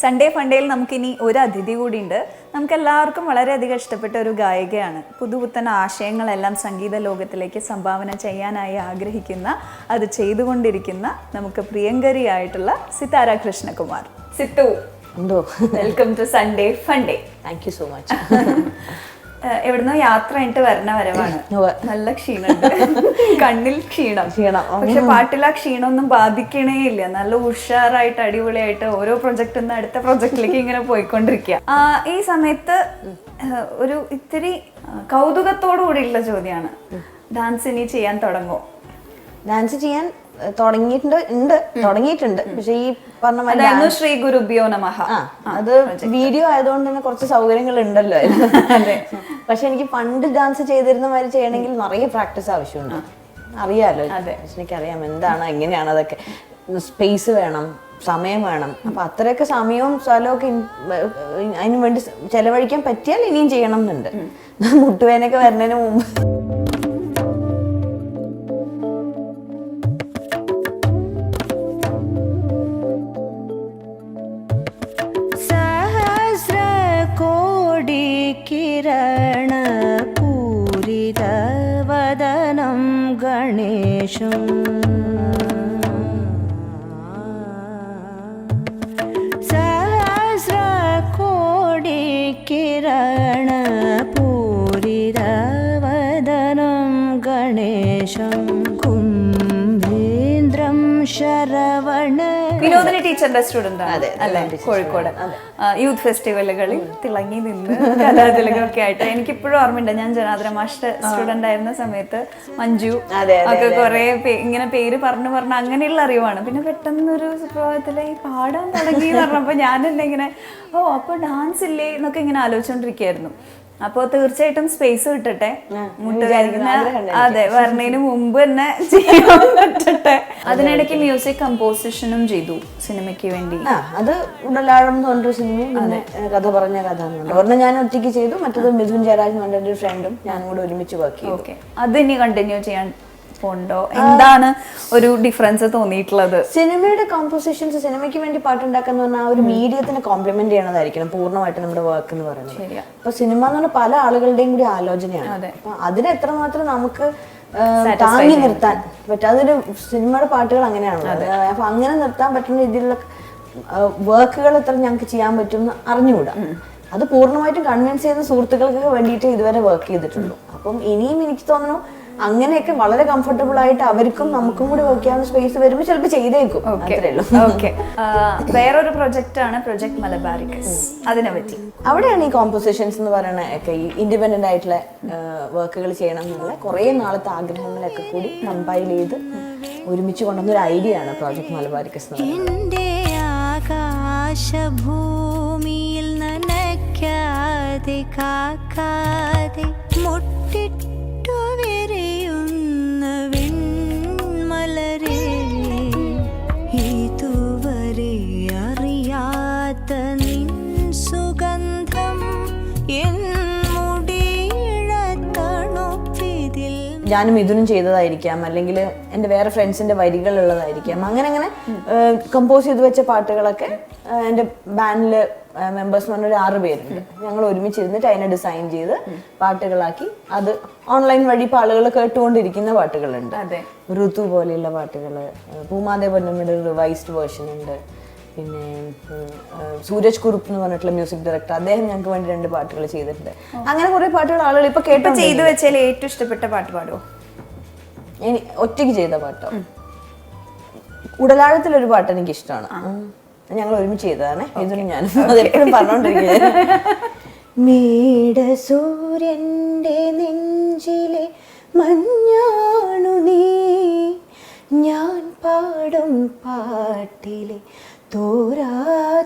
Sunday ഫണ്ടേയിൽ നമുക്കിനി ഒരു അതിഥി കൂടിയുണ്ട്. നമുക്ക് എല്ലാവർക്കും വളരെയധികം ഇഷ്ടപ്പെട്ട ഒരു ഗായികയാണ്. പുതുപുത്തൻ ആശയങ്ങളെല്ലാം സംഗീത ലോകത്തിലേക്ക് സംഭാവന ചെയ്യാനായി ആഗ്രഹിക്കുന്ന, അത് ചെയ്തുകൊണ്ടിരിക്കുന്ന നമുക്ക് പ്രിയങ്കരിയായിട്ടുള്ള Sithara Krishnakumar. Sithu, welcome to Sunday Funday. Thank you so much. എവിടുന്നോ യാത്ര കഴിഞ്ഞിട്ട് വരണ വരവാണ്. നല്ല ക്ഷീണുണ്ട്, കണ്ണിൽ ക്ഷീണം. പക്ഷെ പാട്ടിൽ ആ ക്ഷീണമൊന്നും ബാധിക്കണേ ഇല്ല. നല്ല ഉഷാറായിട്ട് അടിപൊളിയായിട്ട് ഓരോ പ്രൊജക്റ്റിൽ നിന്ന് അടുത്ത പ്രൊജക്റ്റിലേക്ക് ഇങ്ങനെ പോയിക്കൊണ്ടിരിക്കുക. ഈ സമയത്ത് ഒരു ഇത്തിരി കൗതുകത്തോടു കൂടിയുള്ള ചോദ്യമാണ്, ഡാൻസ് ഇനി ചെയ്യാൻ തുടങ്ങുമോ? ഡാൻസ് ചെയ്യാൻ തുടങ്ങിയിട്ടുണ്ട്. പക്ഷെ ഈ പറഞ്ഞ ശ്രീ ഗുരുഭ്യോ നമഃ അത് വീഡിയോ ആയതുകൊണ്ട് തന്നെ കുറച്ച് സൗകര്യങ്ങൾ ഉണ്ടല്ലോ. പക്ഷെ എനിക്ക് പണ്ട് ഡാൻസ് ചെയ്തിരുന്ന മാതിരി ചെയ്യണമെങ്കിൽ നിറയെ പ്രാക്ടീസ് ആവശ്യമുണ്ട്. അറിയാലോ, എനിക്കറിയാം എന്താണ് എങ്ങനെയാണ് അതൊക്കെ. സ്പേസ് വേണം, സമയം വേണം. അപ്പൊ അത്രയൊക്കെ സമയവും സ്ഥലവും ഒക്കെ അതിനു വേണ്ടി ചെലവഴിക്കാൻ പറ്റിയാൽ ഇനിയും ചെയ്യണം എന്നുണ്ട്. മുട്ടുവേനൊക്കെ വരുന്നതിന് മുമ്പ് കിരണ പൂരിത വദനം ഗണേശം സഹസ്ര കോടി കിരണ പൂരിത വദനം ഗണേശം കുംഭേന്ദ്രം ശരവണ. വിനോദിനി ടീച്ചറിന്റെ സ്റ്റുഡന്റ് ആണ് അല്ലെ, കോഴിക്കോട് യൂത്ത് ഫെസ്റ്റിവലുകളിൽ തിളങ്ങി നിന്ന് കലാതിലകൊക്കെ ആയിട്ട്. എനിക്കിപ്പോഴും ഓർമ്മയുണ്ട്, ഞാൻ ജനാർദ്ദന മാഷ്ട സ്റ്റുഡന്റ് ആയിരുന്ന സമയത്ത് മഞ്ജു ഒക്കെ കുറെ ഇങ്ങനെ പേര് പറഞ്ഞു അങ്ങനെയുള്ള അറിവാണ്. പിന്നെ പെട്ടെന്നൊരു സുപ്രഭാതത്തില് ഈ പാടാൻ തുടങ്ങി എന്ന് പറഞ്ഞപ്പോ ഞാൻ തന്നെ ഇങ്ങനെ അപ്പൊ ഡാൻസ് ഇല്ലേ എന്നൊക്കെ ഇങ്ങനെ ആലോചിച്ചോണ്ടിരിക്കുകയായിരുന്നു. അപ്പൊ തീർച്ചയായിട്ടും സ്പേസ് കിട്ടട്ടെ, അതെ വരണേന് മുമ്പ് തന്നെ ചെയ്യാൻ പറ്റട്ടെ. അതിനിടയ്ക്ക് മ്യൂസിക് കമ്പോസിഷനും ചെയ്തു സിനിമയ്ക്ക് വേണ്ടി. അത് ഉടലാഴം എന്ന് പറഞ്ഞൊരു സിനിമയും പിന്നെ കഥ പറഞ്ഞ കഥ ഒരെണ്ണം ഞാൻ ഒറ്റയ്ക്ക് ചെയ്തു, മറ്റത് മിഥുൻ ജയരാജ് എന്ന് പറഞ്ഞ ഒരു ഫ്രണ്ടും ഞാനും കൂടെ ഒരുമിച്ച് വർക്ക് ചെയ്തു. അത് ഇനി കണ്ടിന്യൂ ചെയ്യാൻ ഉണ്ടോ? എന്താണ് ഒരു ഡിഫറൻസ് തോന്നിയിട്ടുള്ളത്? സിനിമയുടെ കോമ്പോസിഷൻസ്, സിനിമയ്ക്ക് വേണ്ടി പാട്ടുണ്ടാക്കുന്ന പറഞ്ഞാൽ ഒരു മീഡിയത്തിന് കോംപ്ലിമെന്റ് ചെയ്യണതായിരിക്കണം പൂർണ്ണമായിട്ട് നമ്മുടെ വർക്ക് എന്ന് പറയുന്നത്. അപ്പൊ സിനിമ എന്ന് പറഞ്ഞാൽ പല ആളുകളുടെയും കൂടി ആലോചനയാണ്. അപ്പൊ അതിന് എത്രമാത്രം നമുക്ക് താങ്ങി നിർത്താൻ പറ്റും. അതൊരു സിനിമയുടെ പാട്ടുകൾ അങ്ങനെയാണുള്ളത്. അപ്പൊ അങ്ങനെ നിർത്താൻ പറ്റുന്ന രീതിയിലുള്ള വർക്കുകൾ എത്ര ഞങ്ങൾക്ക് ചെയ്യാൻ പറ്റും എന്ന് അറിഞ്ഞുകൂടാ. അത് പൂർണ്ണമായിട്ടും കൺവിൻസ് ചെയ്യുന്ന സുഹൃത്തുക്കൾക്ക് വേണ്ടിയിട്ട് ഇതുവരെ വർക്ക് ചെയ്തിട്ടുള്ളൂ. അപ്പം ഇനിയും എനിക്ക് തോന്നുന്നു അങ്ങനെയൊക്കെ വളരെ കംഫർട്ടബിൾ ആയിട്ട് അവർക്കും നമുക്കും കൂടി വർക്ക് ചെയ്യാവുന്ന സ്പേസ് വരുമ്പോൾ ചിലപ്പോൾ ചെയ്തേക്കും. വേറൊരു പ്രൊജക്റ്റ് ആണ് പ്രൊജക്ട് മലബാരിക്കസ്. അതിനെ പറ്റി അവിടെയാണ് ഈ കോമ്പോസിഷൻസ് എന്ന് പറയുന്ന ഒക്കെ ഈ ഇൻഡിപെൻഡന്റ് ആയിട്ടുള്ള വർക്കുകൾ ചെയ്യണം എന്നുള്ള കുറേ നാളത്തെ ആഗ്രഹങ്ങളൊക്കെ കൂടി കമ്പൈൽ ചെയ്ത് ഒരുമിച്ച് കൊണ്ടുവന്ന ഒരു ഐഡിയ ആണ് പ്രോജക്ട് മലബാരിക്കസ്. ആകാശഭൂമിയിൽ നനയ്ക്കാതെ കാക്കാതെ മുട്ടിട്ട് ഇതുവരെ അറിയാത്ത നിൻ സുഗന്ധം ഞാനും ഇതിനും ചെയ്തതായിരിക്കാം, അല്ലെങ്കിൽ എൻ്റെ വേറെ ഫ്രണ്ട്സിന്റെ വരികളുള്ളതായിരിക്കാം. അങ്ങനെ കമ്പോസ് ചെയ്ത് വെച്ച പാട്ടുകളൊക്കെ എൻ്റെ ബാൻഡില് മെമ്പേഴ്സ് എന്ന് പറഞ്ഞൊരു 6 പേരുണ്ട്. ഞങ്ങൾ ഒരുമിച്ചിരുന്നിട്ട് അതിനെ ഡിസൈൻ ചെയ്ത് പാട്ടുകളാക്കി അത് ഓൺലൈൻ വഴി ഇപ്പോൾ ആളുകൾ കേട്ടുകൊണ്ടിരിക്കുന്ന പാട്ടുകളുണ്ട്. ഋതു പോലെയുള്ള പാട്ടുകൾ, പൂമാതെ പൊന്നമ്മയുടെ റിവൈസ്ഡ് വേർഷൻ ഉണ്ട്. പിന്നെ സൂരജ് കുറുപ്പ് എന്ന് പറഞ്ഞിട്ടുള്ള മ്യൂസിക് ഡയറക്ടർ, അദ്ദേഹം ഞങ്ങൾക്ക് വേണ്ടി 2 പാട്ടുകൾ ചെയ്തിട്ടുണ്ട്. അങ്ങനെ കുറെ പാട്ടുകൾ ആളുകൾ ഇപ്പൊ ചെയ്തു വെച്ചാൽ ഏറ്റവും ഇഷ്ടപ്പെട്ട പാട്ട് പാടുമോ? ഒറ്റയ്ക്ക് ചെയ്ത പാട്ടോ? ഉടലാഴത്തിലൊരു പാട്ട് എനിക്ക് ഇഷ്ടമാണ്. ഞങ്ങൾ ഒരുമിച്ച് ചെയ്തതാണ്. ഇതിനും ഞാനും അതെപ്പോഴും പറഞ്ഞോണ്ടിരിക്കുന്നത്. മേട സൂര്യന്റെ നെഞ്ചിലെ മഞ്ഞാണു നീ, ഞാൻ പാടും പാട്ടിലെ തോരാത്തൊരീണമാ.